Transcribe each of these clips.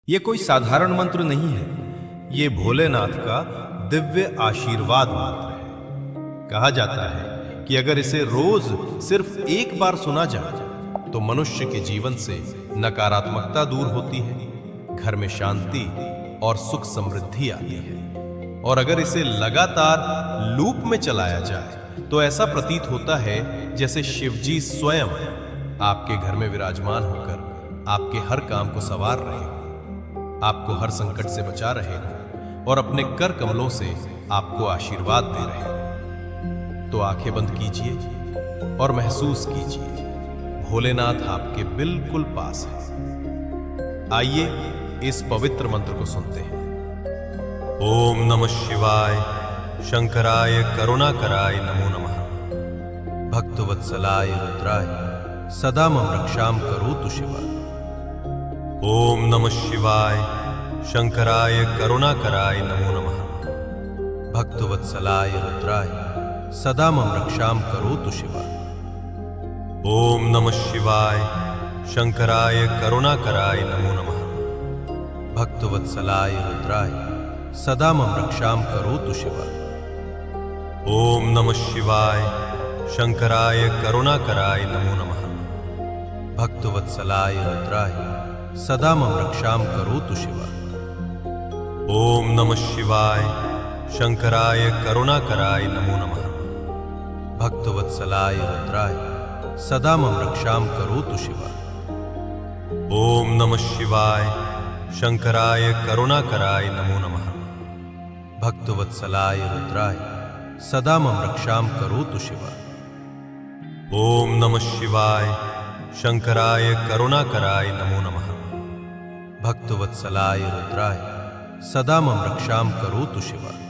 ये कोई साधारण मंत्र नहीं है, ये भोलेनाथ का दिव्य आशीर्वाद मंत्र है। कहा जाता है कि अगर इसे रोज सिर्फ एक बार सुना जाए तो मनुष्य के जीवन से नकारात्मकता दूर होती है, घर में शांति और सुख समृद्धि आती है। और अगर इसे लगातार लूप में चलाया जाए तो ऐसा प्रतीत होता है जैसे शिवजी स्वयं आपके घर में विराजमान होकर आपके हर काम को संवार रहे हो, आपको हर संकट से बचा रहे हो और अपने कर कमलों से आपको आशीर्वाद दे रहे हो। तो आंखें बंद कीजिए और महसूस कीजिए, भोलेनाथ आपके बिल्कुल पास है। आइए इस पवित्र मंत्र को सुनते हैं। ओम नमः शिवाय, शंकराय करुणाकराय नमो नमः। भक्तवत्सलाय रुद्राय सदा मम रक्षाम करोतु शिवा। ओम नमः शिवाय, शंकराय करुणाकराय नमो नमः। भक्तवत्सलाय रुद्राय सदा मम रक्षाम करोतु शिवा। ओम नमः शिवाय, शंकराय करुणाकराय नमो नमः। भक्तवत्सलाय रुद्राय सदा मम रक्षाम करोतु शिवा। ओम नमः शिवाय, शंकराय करुणाकराय नमो नमः। भक्तवत्सलाय रुद्राय सदा मम रक्षाम करोतु शिवा। ओम नमः शिवाय, शंकराय करुणाकराय नमो नमः। भक्तवत्सलाय रुद्राय सदा मम रक्षाम करोतु शिवा। ओम नमः शिवाय, शंकराय करुणाकराय नमो नमः। भक्तवत्सलाय रुद्राय सदा मम रक्षाम करोतु शिवा। ओम नमः शिवाय, शंकराय करुणाकराय नमो नमः। भक्तवत्सलाय रुद्राय सदा मम रक्षाम करोतु शिवा।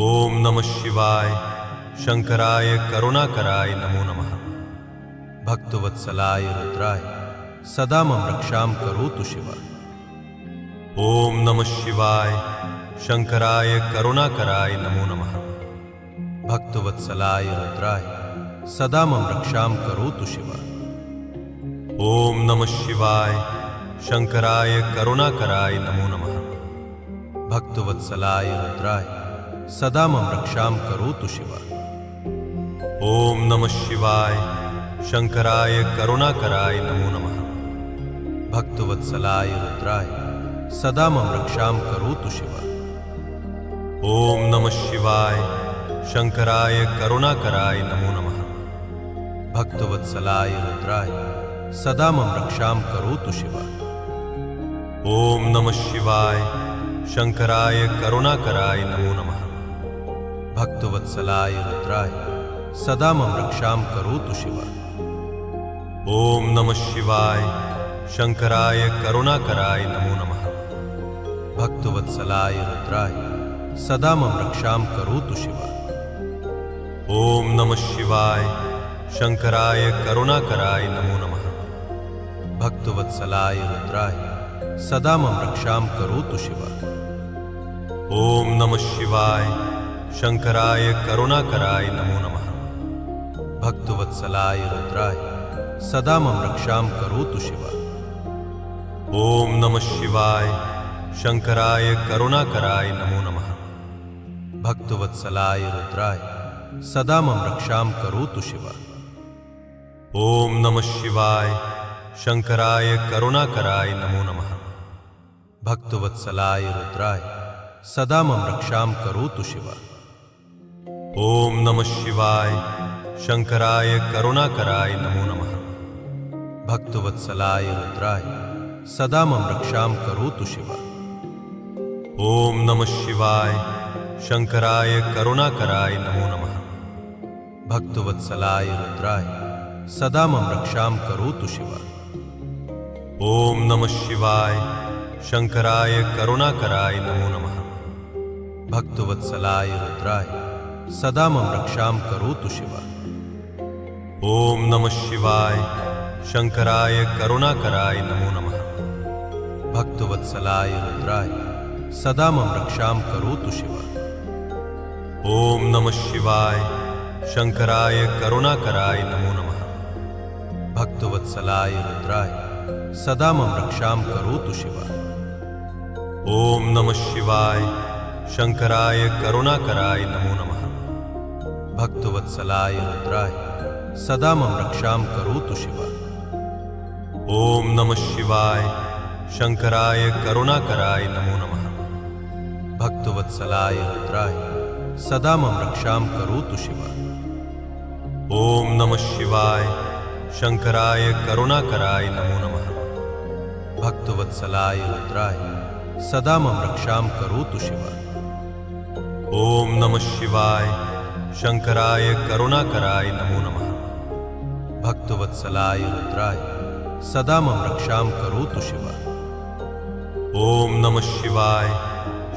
ओम नमः शिवाय, शंकराय करुणाकराय नमो नमः। भक्तवत्सलाय रुद्राय सदा मम रक्षाम करोतु शिवा। ओम नमः शिवाय, शंकराय करुणाकराय नमो नमः। भक्तवत्सलाय रुद्राय सदा मम रक्षाम करोतु शिवा। ओम नमः शिवाय, शंकराय करुणाकराय नमो नमः। भक्तवत्सलाय रुद्राय सदा मम रक्षाम करोतु शिवा। ओम नमः शिवाय, शंकराय करुणाकराय नमो नमः। भक्तवत्सलाय रुद्राय सदा मम रक्षाम करोतु शिवा। ओम नमः शिवाय, शंकराय करुणाकराय नमो नमः। भक्तवत्सलाय रुद्राय सदा मम रक्षाम करोतु शिवा। ओम नमः शिवाय, शंकराय करुणाकराय नमो नमः। भक्तवत्सलाय रुद्राय सदा मम रक्षाम करोतु शिवा। ओम नमः शिवाय, शंकराय करुणाकराय नमो नमः। भक्तवत्सलाय रुद्राय सदा मम रक्षाम करोतु शिवा। ओम नमः शिवाय, शंकराय करुणाकराय नमो नमः। भक्तवत्सलाय रुद्राय सदा मम रक्षाम करोतु शिवा। ओम नमः शिवाय, शंकराय करुणाकराय नमो नमः। भक्तवत्सलाय रुद्राय सदा मम रक्षाम करोतु शिवा। ओम नमः शिवाय, शंकराय करुणाकराय नमो नमः। भक्तवत्सलाय रुद्राय सदा मम रक्षाम करोतु शिवा। ओम नमः शिवाय, शंकराय करुणाकराय नमो नमः। भक्तवत्सलाय रुद्राय सदा मम रक्षाम करोतु शिवा। ओम नमः शिवाय, शंकराय करुणाकराय नमो नमः। भक्तवत्सलाय रुद्राय सदा मम रक्षाम करोतु शिवा। ओम नमः शिवाय, शंकराय करुणाकराय नमो नमः। भक्तवत्सलाय रुद्राय सदा मम रक्षाम करोतु शिवा। ओम नमः शिवाय, शंकराय करुणाकराय नमो नमः। भक्तवत्सलाय रुद्राय सदा मम रक्षाम करोतु शिवा। ओम नमः शिवाय, शंकराय करुणाकराय नमो नमः। भक्तवत्सलाय रुद्राय सदा मम रक्षाम करोतु शिवा। ओम नमः शिवाय, शंकराय करुणाकराय नमो नमः। भक्तवत्सलाय रुद्राय सदा मम रक्षां करोतु शिव। ओम नमः शिवाय शंकराय करुणाकराय नमो नमः। भक्तवत्सलाय रुद्राय सदा मम रक्षां करोतु शिव। ओम नमः शिवाय शंकराय करुणाकराय नमो नमः। भक्तवत्सलाय रुद्राय सदा मम रक्षां करोतु शिव। ओम नमः शिवाय शंकराय करुणाकराय नमो नमः। भक्तवत्सलाय रुद्राय सदा मम रक्षां करोतु शिव। ओम नमः शिवाय शंकराय करुणाकराय नमो नमः। भक्तवत्सलाय रुद्राय सदा मम रक्षां करोतु शिव। ओम नमः शिवाय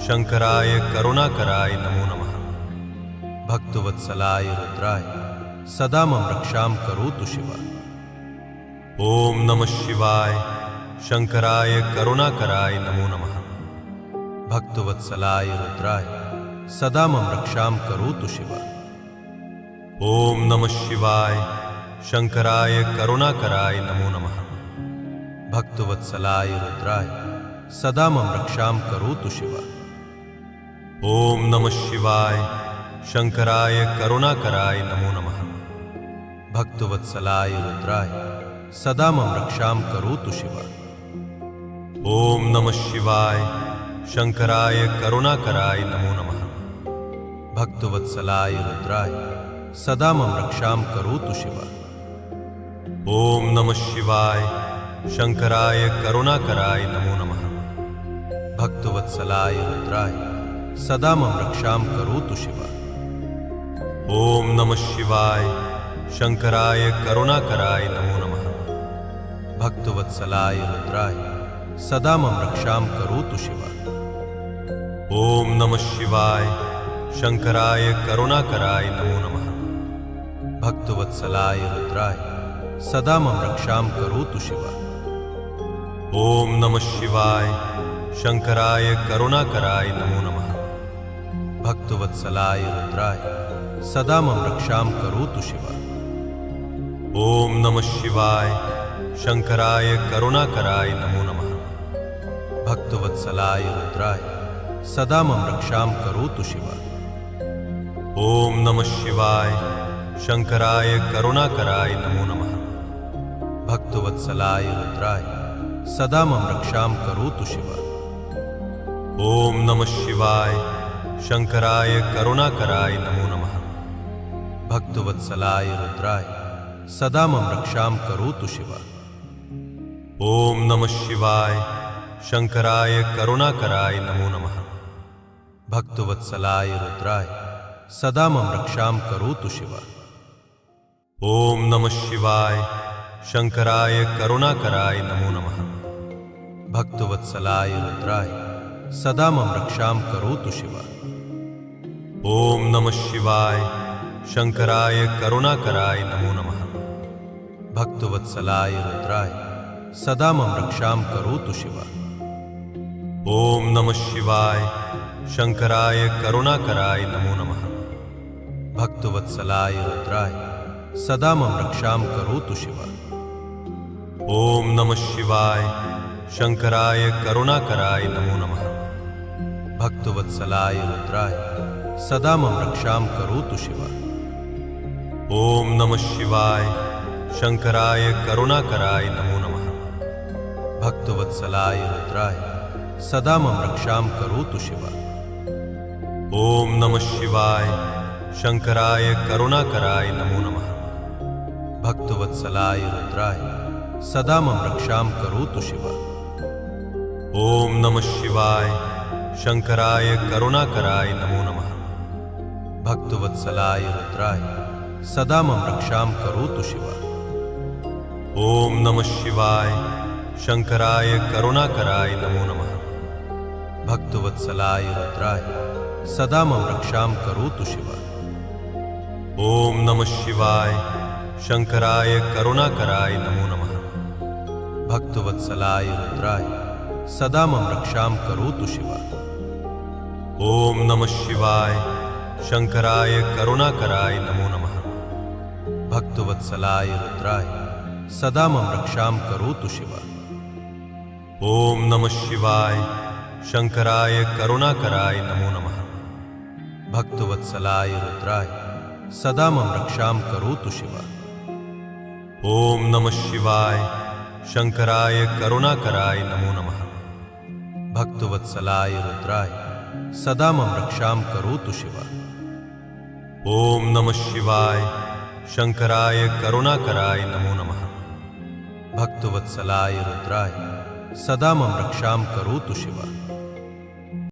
शंकराय करुणाकराय नमो नमः। भक्तवत्सलाय रुद्राय सदा मम रक्षां करोतु शिव। ओम नमः शिवाय शंकराय करुणाकराय नमो नमः। भक्तवत्सलाय रुद्राय सदा मम रक्षां करोतु शिव। ओम नमः शिवाय शंकराय करुणाकराय नमो नमः। भक्तवत्सलाय रुद्राय सदा मम रक्षां करोतु शिव। ओम नमः शिवाय शंकराय करुणाकराय नमो नमः। भक्तवत्सलाय रुद्राय सदा मम रक्षां करोतु शिव। ओम नमः शिवाय शंकराय करुणाकराय नमो नमः। भक्तवत्सलाय रुद्राय सदा मम रक्षां करोतु शिव। ओम नमः शिवाय शंकराय करुणाकराय नमो नमः। भक्तवत्सलाय रुद्राय सदा मम रक्षां करोतु शिव। ओम नमः शिवाय शंकराय करुणाकराय नमो नमः। भक्तवत्सलाय रुद्राय सदा मम रक्षां करोतु शिव। ओम नमः शिवाय शंकराय करुणाकराय नमो नमः। भक्तवत्सलाय रुद्राय सदा मम रक्षां करोतु शिव। ओम नमः शिवाय शंकराय करुणाकराय नमो नमः। भक्तवत्सलाय रुद्राय सदा मम रक्षां करोतु शिव। ओम नमः शिवाय शंकराय करुणाकराय नमो नमः। भक्तवत्सलाय रुद्राय सदा मम रक्षां करोतु शिव। ओम नमः शिवाय शंकराय करुणाकराय नमो नमः। भक्तवत्सलाय रुद्राय सदा मम रक्षां करोतु शिव। ओम नमः शिवाय शंकराय करुणाकराय नमो नमः। भक्तवत्सलाय रुद्राय सदा मम रक्षां करोतु शिव। ओम नमः शिवाय शंकराय करुणाकराय नमो नमः। भक्तवत्सलाय रुद्राय सदा मम रक्षां करोतु शिव। ओम नमः शिवाय शंकराय करुणाकराय नमो नमः। भक्तवत्सलाय रुद्राय सदा मम रक्षां करोतु शिव। ओम नमः शिवाय शंकराय करुणाकराय नमो नमः। भक्तवत्सलाय रुद्राय सदा मम रक्षां करोतु शिव। ओम नमः शिवाय शंकराय करुणाकराय नमो नमः। भक्तवत्सलाय रुद्राय सदा मम रक्षां करोतु शिव। ओम नमः शिवाय शंकराय करुणाकराय नमो नमः। भक्तवत्सलाय रुद्राय सदा मम रक्षां करोतु शिव। ओम नमः शिवाय शंकराय करुणाकराय नमो नमः। भक्तवत्सलाय रुद्राय सदा मम रक्षां करोतु शिव। ओम नमः शिवाय शंकराय करुणाकराय नमो नमः। भक्तवत्सलाय रुद्राय सदा मम रक्षां करोतु शिव। ओम नमः शिवाय शंकराय करुणाकराय नमो नमः। भक्तवत्सलाय रुद्राय सदा मम रक्षां करोतु शिव। ओम नमः शिवाय शंकराय करुणाकराय नमो नमः। भक्तवत्सलाय रुद्राय सदा मम रक्षां करोतु शिव। ओम नमः शिवाय शंकराय करुणाकराय नमो नमः। भक्तवत्सलाय रुद्राय सदा मम रक्षां करोतु शिव। ओम नमः शिवाय शंकराय करुणाकराय नमो नमः। भक्तवत्सलाय रुद्राय सदा मम रक्षां करोतु शिव। ओम नमः शिवाय शंकराय करुणाकराय नमो नमः भक्तवत्सलाय रुद्राय सदा मम रक्षां करोतु शिवा। ओम नमः शिवाय शंकराय करुणाकराय नमो नमः भक्तवत्सलाय रुद्राय सदा मम रक्षां करोतु शिवा। ओम नमः शिवाय शंकराय करुणाकराय नमो नमः भक्तवत्सलाय रुद्राय सदा मम रक्षां करोतु शिवा।